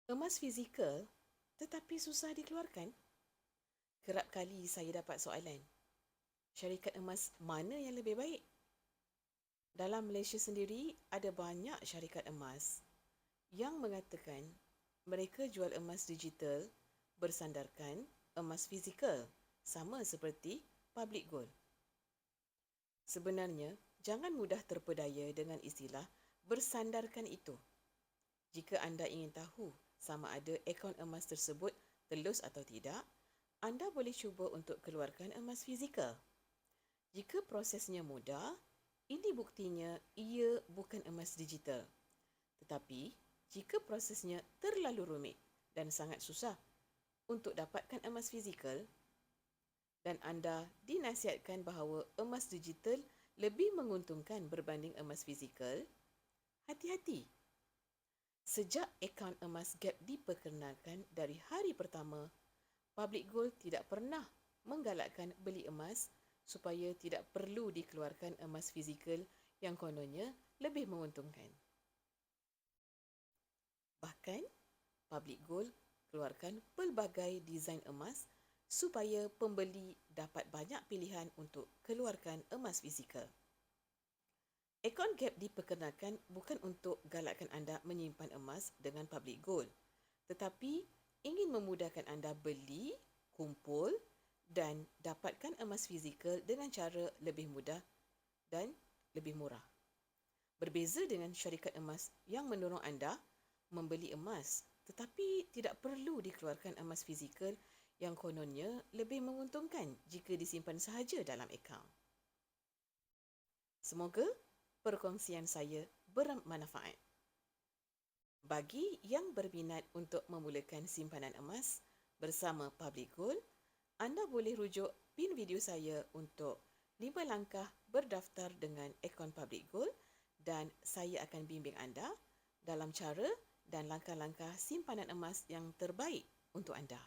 Emas fizikal tetapi susah dikeluarkan? Kerap kali saya dapat soalan, syarikat emas mana yang lebih baik? Dalam Malaysia sendiri, ada banyak syarikat emas yang mengatakan mereka jual emas digital bersandarkan emas fizikal, sama seperti public gold. Sebenarnya, jangan mudah terpedaya dengan istilah bersandarkan itu. Jika anda ingin tahu sama ada akaun emas tersebut telus atau tidak, anda boleh cuba untuk keluarkan emas fizikal. Jika prosesnya mudah, ini buktinya ia bukan emas digital. Tetapi, jika prosesnya terlalu rumit dan sangat susah untuk dapatkan emas fizikal dan anda dinasihatkan bahawa emas digital lebih menguntungkan berbanding emas fizikal, hati-hati. Sejak akaun emas Gap diperkenalkan dari hari pertama, Public Gold tidak pernah menggalakkan beli emas supaya tidak perlu dikeluarkan emas fizikal yang kononnya lebih menguntungkan. Bahkan, Public Gold keluarkan pelbagai desain emas supaya pembeli dapat banyak pilihan untuk keluarkan emas fizikal. Akaun Gap diperkenalkan bukan untuk galakkan anda menyimpan emas dengan Public Gold, tetapi ingin memudahkan anda beli, kumpul dan dapatkan emas fizikal dengan cara lebih mudah dan lebih murah. Berbeza dengan syarikat emas yang mendorong anda membeli emas tetapi tidak perlu dikeluarkan emas fizikal yang kononnya lebih menguntungkan jika disimpan sahaja dalam akaun. Semoga perkongsian saya bermanfaat. Bagi yang berminat untuk memulakan simpanan emas bersama Public Gold, anda boleh rujuk pin video saya untuk 5 langkah berdaftar dengan akaun Public Gold dan saya akan bimbing anda dalam cara dan langkah-langkah simpanan emas yang terbaik untuk anda.